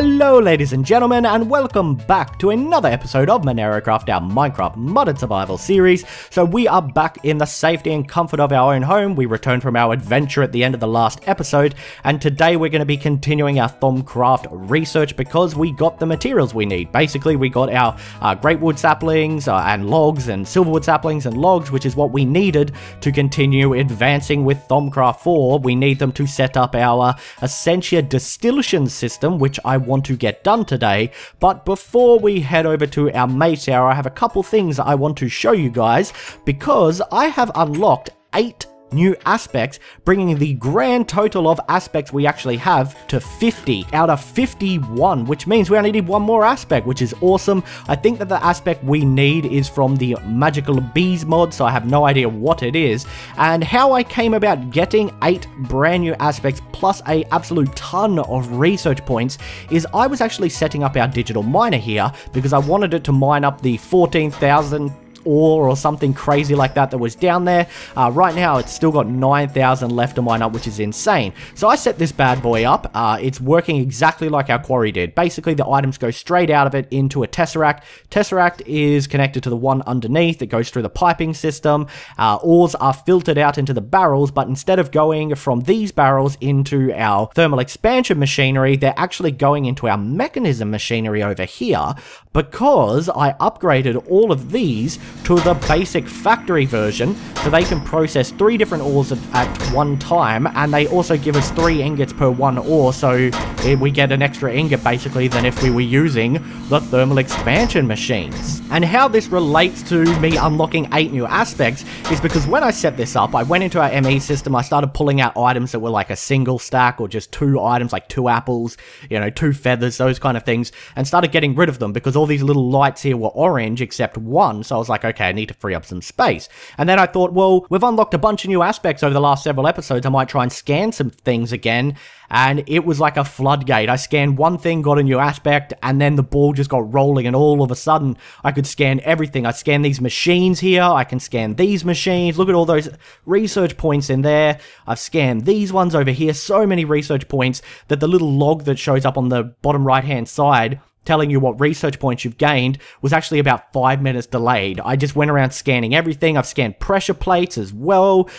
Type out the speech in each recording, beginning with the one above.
Hello ladies and gentlemen, and welcome back to another episode of MenaeroCraft, our Minecraft modded survival series. So we are back in the safety and comfort of our own home. We returned from our adventure at the end of the last episode, and today we're going to be continuing our Buildcraft research because we got the materials we need. Basically, we got our great wood saplings and logs and silverwood saplings and logs, which is what we needed to continue advancing with Buildcraft 4. We need them to set up our ESSENTIA distillation system, which I want to get done today. But before we head over to our maze tower, I have a couple things I want to show you guys, because I have unlocked 8 new aspects, bringing the grand total of aspects we actually have to 50 out of 51, which means we only need one more aspect, which is awesome. I think that the aspect we need is from the magical bees mod, so I have no idea what it is. And how I came about getting 8 brand new aspects plus a absolute ton of research points is I was actually setting up our digital miner here because I wanted it to mine up the 14,000 ore or something crazy like that was down there. Right now it's still got 9,000 left to mine up, which is insane. So I set this bad boy up. It's working exactly like our quarry did. Basically the items go straight out of it into a tesseract. Tesseract is connected to the one underneath. It goes through the piping system. Ores are filtered out into the barrels, but instead of going from these barrels into our thermal expansion machinery, they're actually going into our mechanism machinery over here, because I upgraded all of these to the basic factory version, so they can process 3 different ores at one time, and they also give us 3 ingots per 1 ore, so we get an extra ingot basically than if we were using the thermal expansion machines. And how this relates to me unlocking 8 new aspects is because when I set this up, I went into our ME system, I started pulling out items that were like a single stack or just 2 items, like 2 apples, you know, 2 feathers, those kind of things, and started getting rid of them because all these little lights here were orange except one. So I was like, okay, I need to free up some space. And then I thought, well, we've unlocked a bunch of new aspects over the last several episodes. I might try and scan some things again. And it was like a floodgate. I scanned one thing, got a new aspect, and then the ball just got rolling, and all of a sudden I could scan everything. I scanned these machines here, I can scan these machines. Look at all those research points in there. I've scanned these ones over here. So many research points that the little log that shows up on the bottom right hand side telling you what research points you've gained was actually about 5 minutes delayed. I just went around scanning everything. I've scanned pressure plates as well.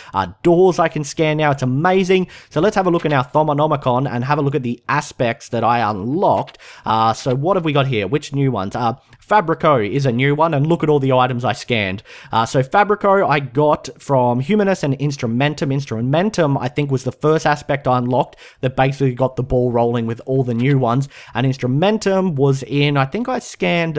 Doors I can scan now. It's amazing. So let's have a look at our Thomonomicon and have a look at the aspects that I unlocked. So what have we got here? Which new ones? Fabrico is a new one, and look at all the items I scanned. So Fabrico I got from Humanus and Instrumentum. Instrumentum I think was the first aspect I unlocked that basically got the ball rolling with all the new ones, and Instrumentum was in, I think I scanned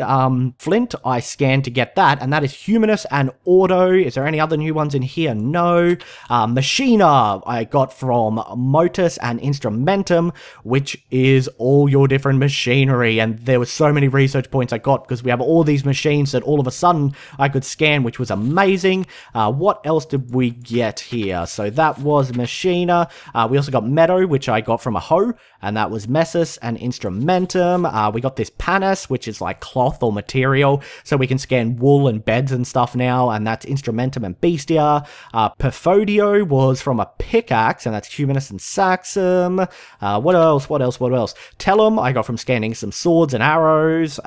Flint, I scanned to get that, and that is Humanus and Auto. Is there any other new ones in here? No. Machina I got from Motus and Instrumentum, which is all your different machinery, and there were so many research points I got because we have all these machines that all of a sudden I could scan, which was amazing. What else did we get here? So that was Machina. We also got Meadow, which I got from a hoe, and that was Messus and Instrumentum. We got this Panis, which is like cloth or material, so we can scan wool and beds and stuff now, and that's Instrumentum and Bestia. Perfodio was from a pickaxe, and that's Humanus and Saxum. What else? Tellum I got from scanning some swords and arrows.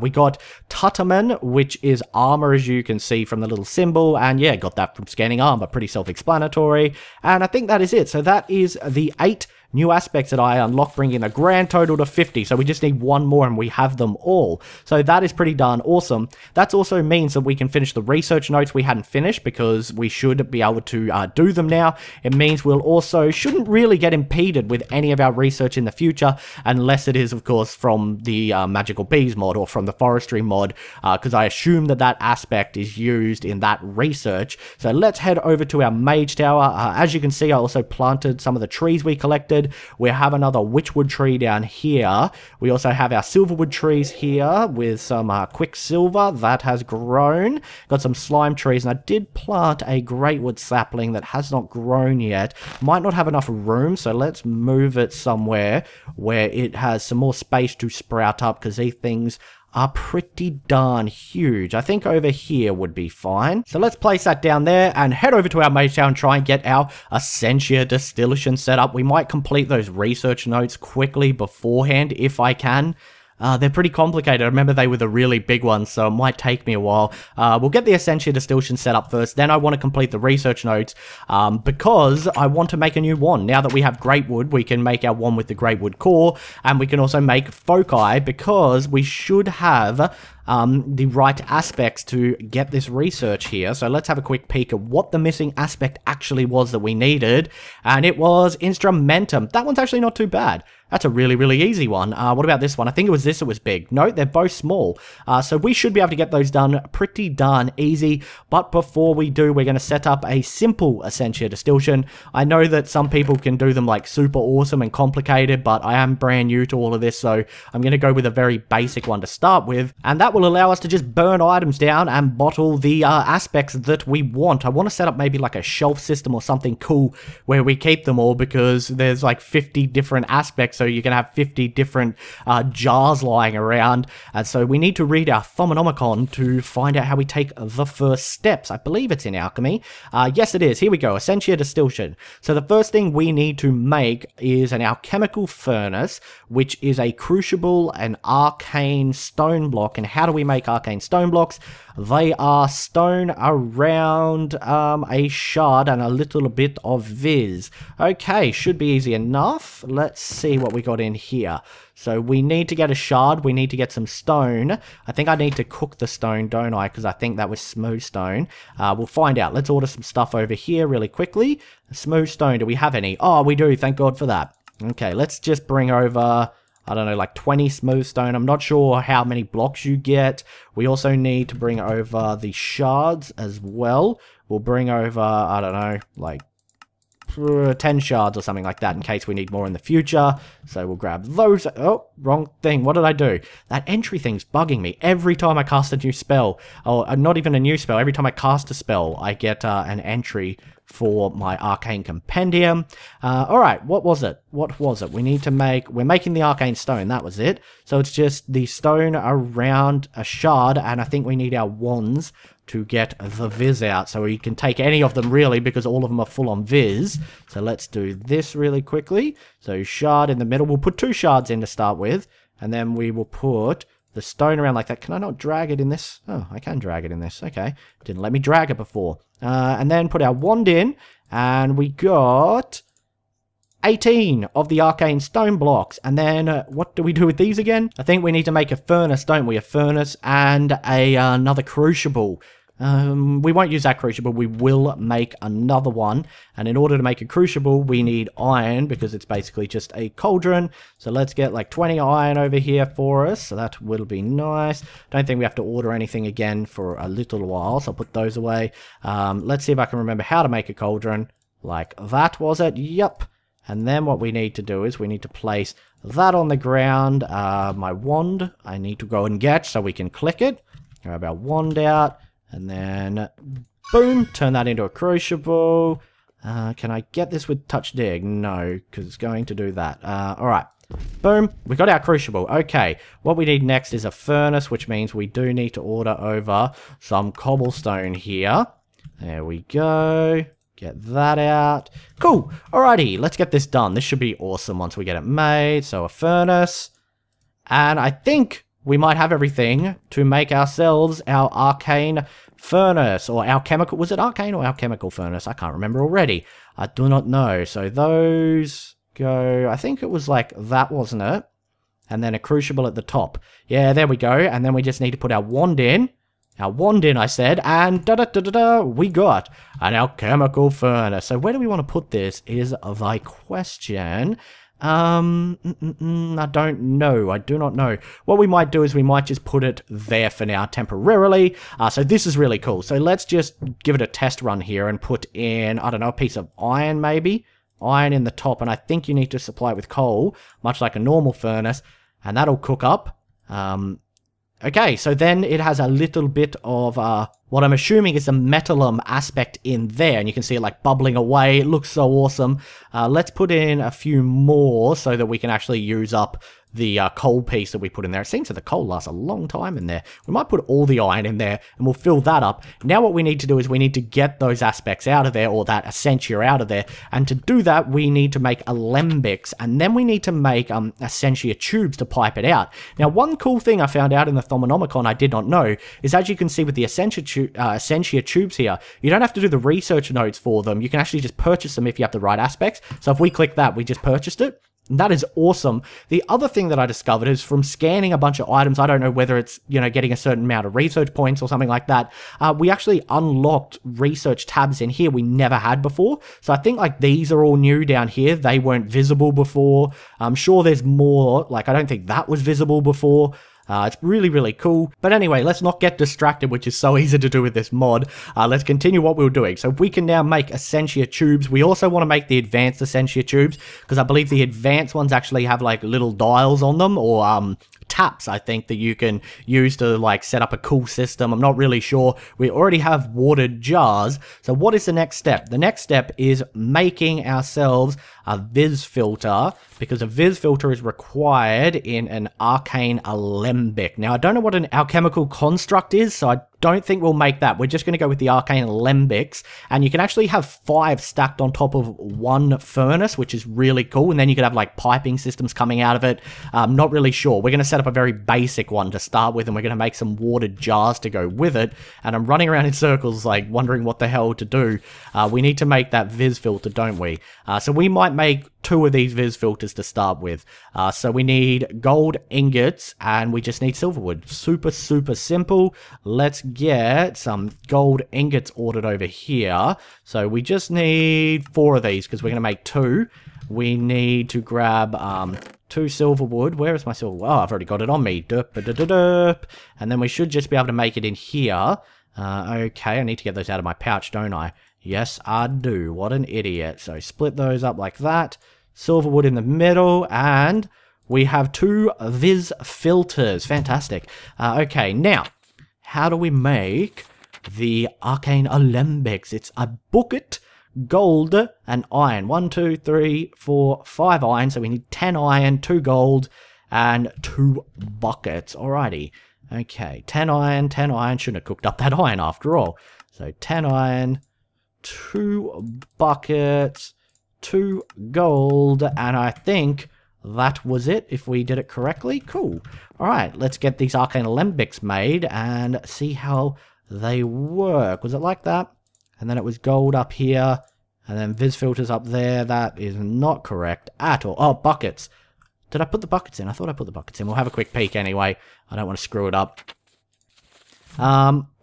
We got Tutaman, which is armor, as you can see from the little symbol, and yeah, got that from scanning armor. Pretty self-explanatory. And I think that is it. So that is the 8 new aspects that I unlocked, bringing a grand total to 50. So we just need one more and we have them all. So that is pretty darn awesome. That also means that we can finish the research notes we hadn't finished, because we should be able to do them now. It means we'll also shouldn't really get impeded with any of our research in the future, unless it is, of course, from the magical bees mod or from the forestry mod, because I assume that that aspect is used in that research. So let's head over to our mage tower. As you can see, I also planted some of the trees we collected. We have another witchwood tree down here. We also have our silverwood trees here with some quicksilver that has grown. Got some slime trees, and I did plant a greatwood sapling that has not grown yet. Might not have enough room, so let's move it somewhere where it has some more space to sprout up, because these things are pretty darn huge. I think over here would be fine. So let's place that down there and head over to our main town and try and get our ESSENTIA distillation set up. We might complete those research notes quickly beforehand if I can. They're pretty complicated. I remember they were the really big ones, so it might take me a while. We'll get the ESSENTIA distillation set up first, then I want to complete the research notes, because I want to make a new wand. Now that we have great wood, we can make our wand with the great wood core, and we can also make foci, because we should have the right aspects to get this research here. So let's have a quick peek at what the missing aspect actually was that we needed, and it was instrumentum. That one's actually not too bad. That's a really, really easy one. What about this one? I think it was this that was big. No, they're both small. So we should be able to get those done pretty darn easy. But before we do, we're going to set up a simple ESSENTIA distillation. I know that some people can do them like super awesome and complicated, but I am brand new to all of this, so I'm going to go with a very basic one to start with. And that will allow us to just burn items down and bottle the aspects that we want. I want to set up maybe like a shelf system or something cool where we keep them all, because there's like 50 different aspects. So you can have 50 different jars lying around. And so we need to read our Thaumonomicon to find out how we take the first steps. I believe it's in alchemy. Yes, it is. Here we go. ESSENTIA distillation. So the first thing we need to make is an alchemical furnace, which is a crucible, an arcane stone block. And how do we make arcane stone blocks? They are stone around a shard and a little bit of viz. Okay, should be easy enough. Let's see what we got in here. So we need to get a shard, we need to get some stone. I think I need to cook the stone, don't I? Because I think that was smooth stone. We'll find out. Let's order some stuff over here really quickly. Smooth stone, do we have any? Oh, we do, thank God for that. Okay, let's just bring over, I don't know, like 20 smooth stone. I'm not sure how many blocks you get. We also need to bring over the shards as well. We'll bring over, I don't know, like 10 shards or something like that in case we need more in the future. So we'll grab those. Oh, wrong thing. What did I do? That entry thing's bugging me. Every time I cast a new spell, or not even a new spell, every time I cast a spell, I get an entry for my arcane compendium. Alright, what was it? What was it? We need to make, we're making the arcane stone, that was it. So it's just the stone around a shard, and I think we need our wands to get the viz out. So we can take any of them really, because all of them are full on viz. So let's do this really quickly. So shard in the middle, we'll put 2 shards in to start with, and then we will put the stone around like that. Can I not drag it in this? Oh, I can drag it in this. Okay. Didn't let me drag it before. And then put our wand in, and we got 18 of the arcane stone blocks. And then what do we do with these again? I think we need to make a furnace, don't we? A furnace and another crucible. We won't use that crucible, we will make another one. And in order to make a crucible, we need iron, because it's basically just a cauldron. So let's get like 20 iron over here for us, so that will be nice. Don't think we have to order anything again for a little while, so I'll put those away. Let's see if I can remember how to make a cauldron. Like that, was it? Yep. And then what we need to do is we need to place that on the ground. My wand, I need to go and get so we can click it. Grab our wand out. And then, boom, turn that into a crucible. Can I get this with touch dig? No, because it's going to do that. Alright, boom, we got our crucible. Okay, what we need next is a furnace, which means we do need to order over some cobblestone here. There we go. Get that out. Cool, alrighty, let's get this done. This should be awesome once we get it made. So a furnace. And I think we might have everything to make ourselves our arcane furnace, or alchemical, was it arcane or alchemical furnace? I can't remember already. I do not know. So those go, I think it was like that, wasn't it? And then a crucible at the top. Yeah, there we go. And then we just need to put our wand in. Our wand in, I said, and da-da-da-da-da, we got an alchemical furnace. So where do we want to put this is thy question. I don't know. I do not know. What we might do is we might just put it there for now temporarily. So this is really cool. So let's just give it a test run here and put in, I don't know, a piece of iron maybe. Iron in the top, and I think you need to supply it with coal, much like a normal furnace, and that'll cook up. Okay, so then it has a little bit of what I'm assuming is the metallum aspect in there, and you can see it like bubbling away. It looks so awesome. Let's put in a few more so that we can actually use up the coal piece that we put in there. It seems that the coal lasts a long time in there. We might put all the iron in there and we'll fill that up. Now what we need to do is we need to get those aspects out of there, or that essentia out of there, and to do that we need to make alembics, and then we need to make essentia tubes to pipe it out. Now one cool thing I found out in the Thaumonomicon I did not know is, as you can see with the essentia tubes here, you don't have to do the research notes for them. You can actually just purchase them if you have the right aspects. So if we click that, we just purchased it. That is awesome. The other thing that I discovered is from scanning a bunch of items, I don't know whether it's, you know, getting a certain amount of research points or something like that, we actually unlocked research tabs in here we never had before. So I think like these are all new down here. They weren't visible before. I'm sure there's more, like I don't think that was visible before. It's really, really cool. But anyway, let's not get distracted, which is so easy to do with this mod. Let's continue what we were doing. So we can now make essentia tubes. We also want to make the advanced essentia tubes, because I believe the advanced ones actually have like little dials on them, or taps, I think, that you can use to like set up a cool system. I'm not really sure. We already have watered jars. So what is the next step? The next step is making ourselves a vis filter, because a vis filter is required in an arcane alembic. Now, I don't know what an alchemical construct is, so I don't think we'll make that. We're just going to go with the arcane alembics, and you can actually have 5 stacked on top of one furnace, which is really cool, and then you could have like piping systems coming out of it. I'm not really sure. We're going to set up a very basic one to start with, and we're going to make some watered jars to go with it, and I'm running around in circles like wondering what the hell to do. We need to make that vis filter, don't we? So we might make 2 of these vis filters to start with. So we need gold ingots, and we just need silverwood. Super, super simple. Let's get some gold ingots ordered over here. So we just need 4 of these, because we're going to make 2. We need to grab 2 silverwood. Where is my silver? Oh, I've already got it on me. Derp, derp, derp, derp. And then we should just be able to make it in here. Okay, I need to get those out of my pouch, don't I? Yes, I do. What an idiot. So split those up like that. Silverwood in the middle, and we have 2 vis filters. Fantastic. Okay, now, how do we make the arcane alembics? It's a bucket, gold, and iron. 1, 2, 3, 4, 5 iron. So we need 10 iron, 2 gold, and 2 buckets. Alrighty. Okay, 10 iron, 10 iron. Shouldn't have cooked up that iron after all. So 10 iron, 2 buckets, 2 gold, and I think that was it if we did it correctly. Cool. Alright, let's get these arcane alembics made and see how they work. Was it like that? And then it was gold up here, and then vis filters up there. That is not correct at all. Oh, buckets. Did I put the buckets in? I thought I put the buckets in. We'll have a quick peek anyway. I don't want to screw it up.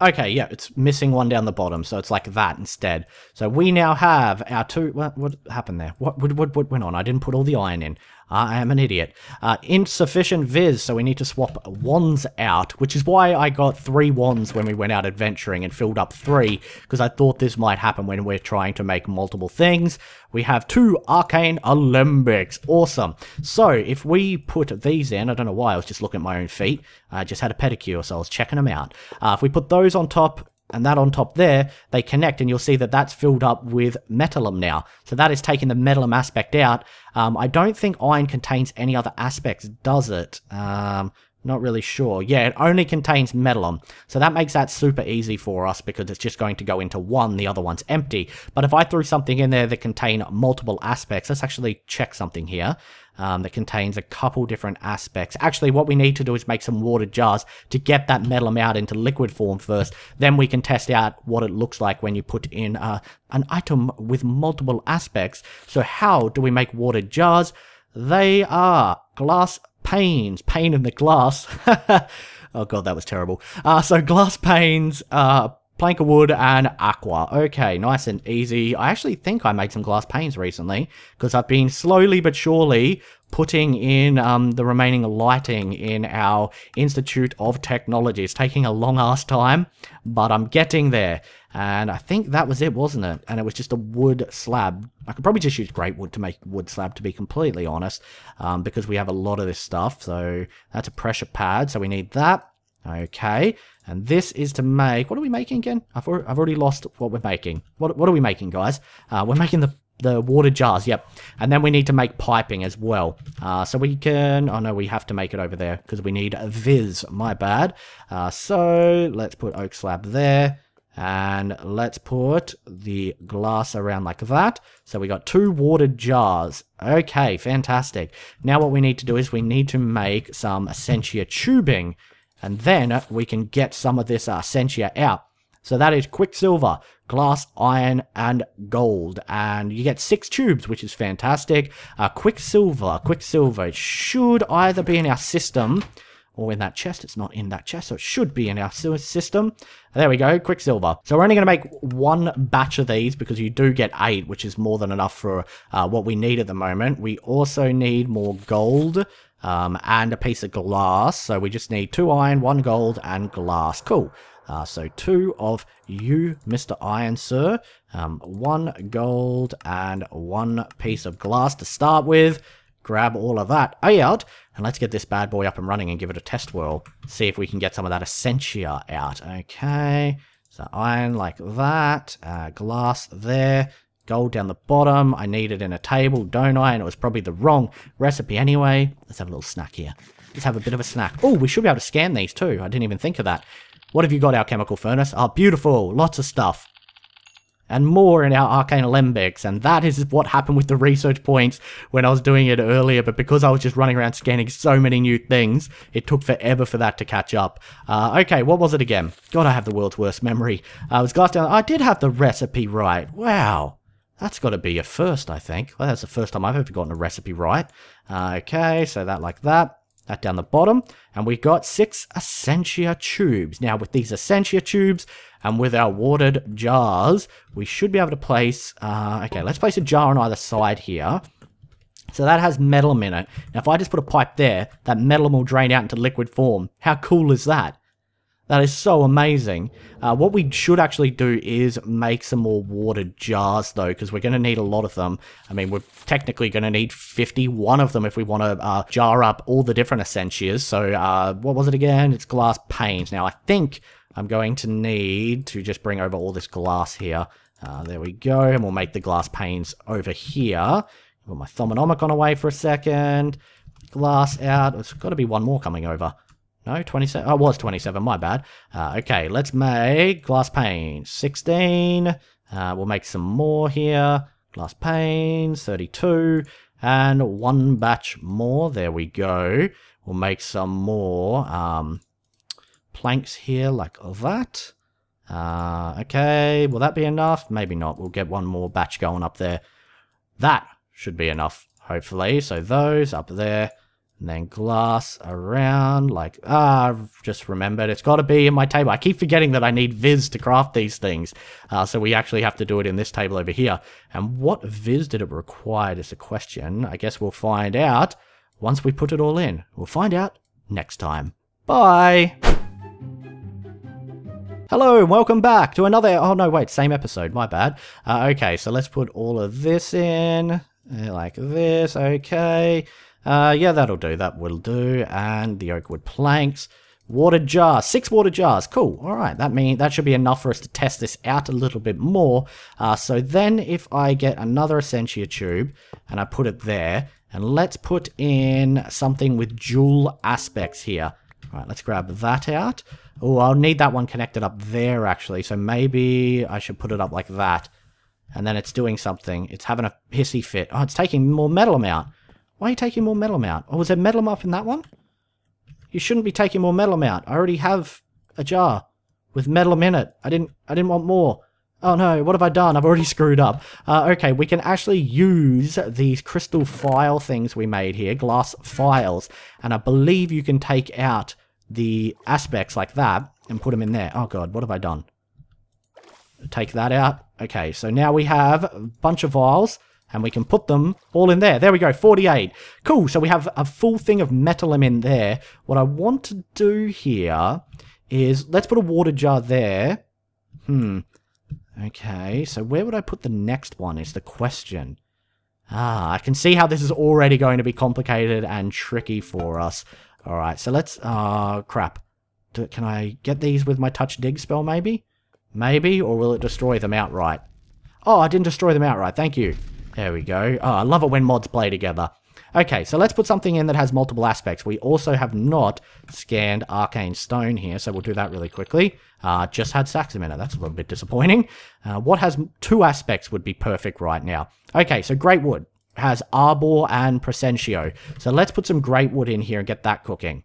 Okay, yeah, it's missing one down the bottom, so it's like that instead. So we now have our 2... What happened there? What went on? I didn't put all the iron in. I am an idiot. Insufficient vis, so we need to swap wands out, which is why I got 3 wands when we went out adventuring and filled up 3, because I thought this might happen when we're trying to make multiple things. We have 2 arcane alembics. Awesome. So if we put these in, I don't know why, I was just looking at my own feet. I just had a pedicure, so I was checking them out. If we put those on top and that on top there, they connect, and you'll see that that's filled up with metallum now. So that is taking the metallum aspect out. I don't think iron contains any other aspects, does it? Not really sure. Yeah, it only contains metallum. So that makes that super easy for us, because it's just going to go into one, the other one's empty. But if I threw something in there that contain multiple aspects, let's actually check something here. That contains a couple different aspects. Actually, what we need to do is make some watered jars to get that metallum out into liquid form first. Then we can test out what it looks like when you put in an item with multiple aspects. So how do we make watered jars? They are glass panes. Pane in the glass. Oh god, that was terrible. So glass panes, plank of wood, and aqua. Okay, nice and easy. I actually think I made some glass panes recently, because I've been slowly but surely putting in the remaining lighting in our Institute of Technology. It's taking a long-ass time, but I'm getting there. And I think that was it, wasn't it? And it was just a wood slab. I could probably just use great wood to make a wood slab, to be completely honest, because we have a lot of this stuff. So that's a pressure pad, so we need that. Okay, and this is to make... What are we making again? I've already lost what we're making. What are we making, guys? We're making the water jars, yep. And then we need to make piping as well. So we can... Oh, no, we have to make it over there because we need a viz. My bad. So let's put oak slab there. And let's put the glass around like that. So we got 2 water jars. Okay, fantastic. Now what we need to do is we need to make some Essentia tubing. And then we can get some of this Essentia out. So that is quicksilver, glass, iron, and gold. And you get 6 tubes, which is fantastic. Quicksilver. It should either be in our system or in that chest. It's not in that chest, so it should be in our system. There we go, quicksilver. So we're only going to make 1 batch of these because you do get 8, which is more than enough for what we need at the moment. We also need more gold and a piece of glass. So we just need 2 iron, 1 gold, and glass. Cool. So 2 of you, Mr. Iron, sir. 1 gold and 1 piece of glass to start with. Grab all of that out, and let's get this bad boy up and running and give it a test whirl. See if we can get some of that Essentia out. Okay, so iron like that, glass there, gold down the bottom. I need it in a table, don't I? And it was probably the wrong recipe anyway. Let's have a little snack here. Let's have a bit of a snack. Oh, we should be able to scan these too. I didn't even think of that. What have you got, our chemical furnace? Oh, beautiful. Lots of stuff. And more in our arcane alembics, and that is what happened with the research points when I was doing it earlier, but because I was just running around scanning so many new things, it took forever for that to catch up. Okay, what was it again? God, I have the world's worst memory. It was glass down. I did have the recipe right. Wow. That's got to be a first, I think. Well, that's the first time I've ever gotten a recipe right. Okay, so that like that. That down the bottom, and we got 6 Essentia tubes. Now, with these Essentia tubes and with our watered jars, we should be able to place... okay, let's place a jar on either side here. So that has metal in it. Now, if I just put a pipe there, that metal will drain out into liquid form. How cool is that? That is so amazing. What we should actually do is make some more watered jars, though, because we're going to need a lot of them. I mean, we're technically going to need 51 of them if we want to jar up all the different Essentias. So, what was it again? It's glass panes. Now, I think I'm going to need to just bring over all this glass here. There we go, and we'll make the glass panes over here. Put my thermonomic on away for a second. Glass out. There's got to be one more coming over. No, 27. Oh, it was 27. My bad. Okay, let's make glass panes. 16. We'll make some more here. Glass panes. 32. And 1 batch more. There we go. We'll make some more planks here like that. Okay, will that be enough? Maybe not. We'll get 1 more batch going up there. That should be enough, hopefully. So those up there. And then glass around, like, I've just remembered, it's got to be in my table. I keep forgetting that I need viz to craft these things. So we actually have to do it in this table over here. And what viz did it require is a question. I guess we'll find out once we put it all in. We'll find out next time. Bye! Hello, and welcome back to another... Oh, no, wait, same episode. My bad. Okay, so let's put all of this in. Like this, okay. Yeah, that'll do. That will do. And the oak wood planks. Water jars. 6 water jars. Cool. All right. That should be enough for us to test this out a little bit more. So then if I get another Essentia tube and I put it there, and let's put in something with dual aspects here. All right, let's grab that out. Oh, I'll need that one connected up there, actually. So maybe I should put it up like that. And then it's doing something. It's having a hissy fit. Oh, it's taking more metal out. Why are you taking more metal out? Oh, was there metal up in that one? You shouldn't be taking more metal out. I already have a jar with metal in it. I didn't want more. Oh no, what have I done? I've already screwed up. Okay, we can actually use these crystal file things we made here, glass files, and I believe you can take out the aspects like that and put them in there. Oh god, what have I done? Take that out. Okay, so now we have a bunch of vials. And we can put them all in there. There we go, 48. Cool, so we have a full thing of metal in there. What I want to do here is, let's put a water jar there. Okay, so where would I put the next one is the question. I can see how this is already going to be complicated and tricky for us. Alright, so let's, crap. Can I get these with my touch dig spell, maybe? Maybe, or will it destroy them outright? Oh, I didn't destroy them outright, thank you. There we go. Oh, I love it when mods play together. Okay, so let's put something in that has multiple aspects. We also have not scanned Arcane Stone here, so we'll do that really quickly. Just had Saxum in it. That's a little bit disappointing. What has 2 aspects would be perfect right now. Okay, so Great Wood has Arbor and Presentio. So let's put some Great Wood in here and get that cooking.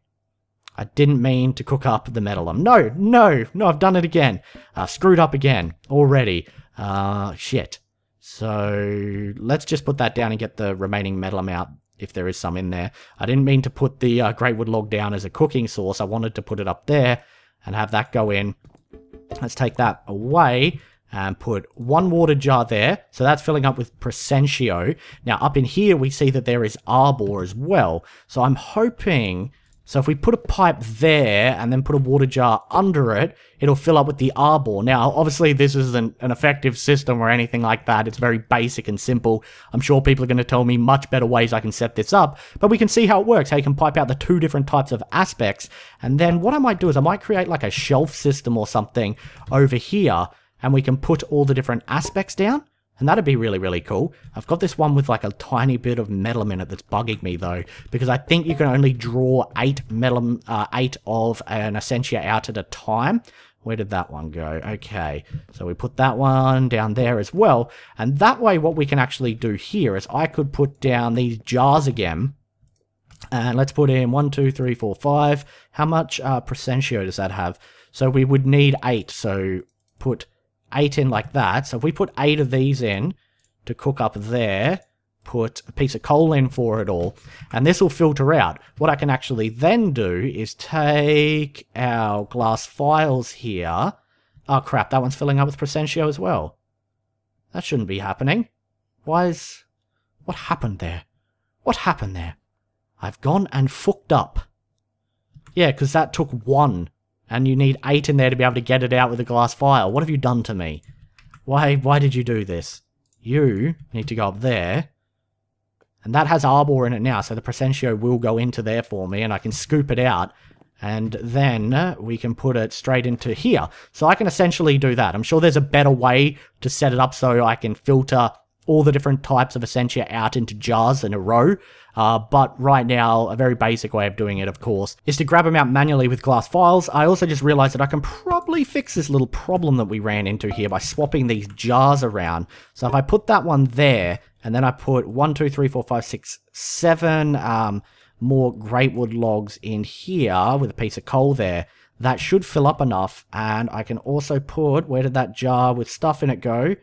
I didn't mean to cook up the Metallum. No, I've done it again. Screwed up again already. Shit. So let's just put that down and get the remaining Metallum out if there is some in there. I didn't mean to put the Great Wood log down as a cooking source. I wanted to put it up there and have that go in. Let's take that away and put 1 water jar there. So that's filling up with Presentio. Now up in here we see that there is Arbor as well. So I'm hoping... So if we put a pipe there and then put a water jar under it, it'll fill up with the Arbor. Now, obviously, this isn't an effective system or anything like that. It's very basic and simple. I'm sure people are going to tell me much better ways I can set this up, but we can see how it works, how you can pipe out the 2 different types of aspects. And then what I might do is I might create like a shelf system or something over here, and we can put all the different aspects down. And that'd be really, really cool. I've got this one with like a tiny bit of metal in it that's bugging me though, because I think you can only draw 8 of an Essentia out at a time. Where did that one go? Okay, so we put that one down there as well. And that way what we can actually do here is I could put down these jars again. And let's put in 1, 2, 3, 4, 5. How much Presentio does that have? So we would need 8, so put 8 in like that. So if we put 8 of these in to cook up there, put a piece of coal in for it all, and this will filter out. What I can actually then do is take our glass files here. Oh crap, that one's filling up with Presentio as well. That shouldn't be happening. What happened there? What happened there? I've gone and fucked up. Yeah, because that took 1. And you need 8 in there to be able to get it out with a glass file. What have you done to me? Why did you do this? You need to go up there. And that has Arbor in it now, so the Presentio will go into there for me, and I can scoop it out. And then we can put it straight into here. So I can essentially do that. I'm sure there's a better way to set it up so I can filter all the different types of Essentia out into jars in a row. But right now, a very basic way of doing it, of course, is to grab them out manually with glass files. I also just realized that I can probably fix this little problem that we ran into here by swapping these jars around. So if I put that one there, and then I put 1, 2, 3, 4, 5, 6, 7 more Great Wood logs in here with a piece of coal there, that should fill up enough. And I can also put, where did that jar with stuff in it go?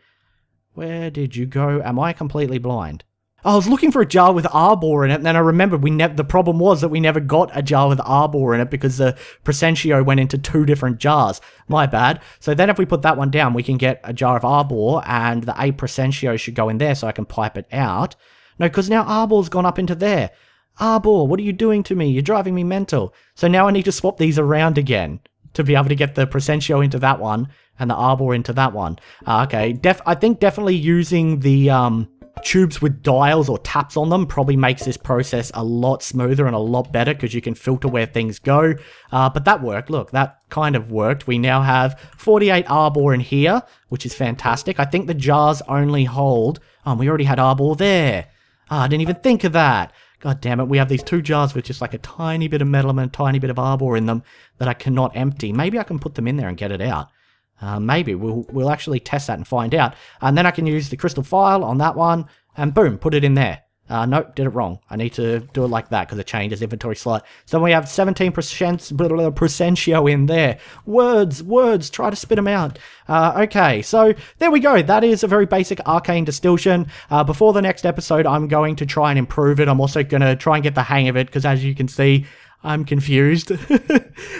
Where did you go? Am I completely blind? I was looking for a jar with Arbor in it, and then I remembered the problem was that we never got a jar with Arbor in it because the Presentio went into 2 different jars. My bad. So then if we put that one down, we can get a jar of Arbor, and the 8 Presentio should go in there so I can pipe it out. No, because now Arbor's gone up into there. Arbor, what are you doing to me? You're driving me mental. So now I need to swap these around again to be able to get the Presentio into that one and the Arbor into that one. Okay, I think definitely using the tubes with dials or taps on them probably makes this process a lot smoother and a lot better because you can filter where things go. But that worked. Look, that kind of worked. We now have 48 Arbor in here, which is fantastic. I think the jars only hold... Oh, we already had Arbor there. I didn't even think of that. God damn it, we have these 2 jars with just like a tiny bit of metal and a tiny bit of Arbor in them that I cannot empty. Maybe I can put them in there and get it out. Maybe we'll actually test that and find out. And then I can use the crystal file on that one, and boom, put it in there. Nope, did it wrong. I need to do it like that because it changes inventory slot. So we have 17% Presentio in there. Words, try to spit them out. Okay, so there we go. That is a very basic arcane distillation. Before the next episode, I'm going to try and improve it. I'm also going to try and get the hang of it because as you can see, I'm confused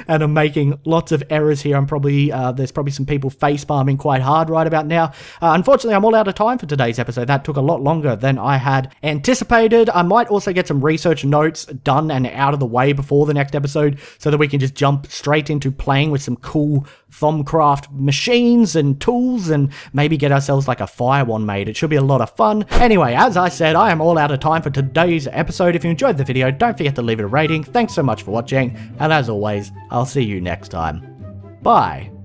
and I'm making lots of errors here. There's probably some people face-palming quite hard right about now. Unfortunately, I'm all out of time for today's episode. That took a lot longer than I had anticipated. I might also get some research notes done and out of the way before the next episode so that we can just jump straight into playing with some cool Buildcraft machines and tools and maybe get ourselves like a fire one made. It should be a lot of fun. Anyway, as I said, I am all out of time for today's episode. If you enjoyed the video, don't forget to leave it a rating. Thanks so much much for watching, and as always, I'll see you next time. Bye.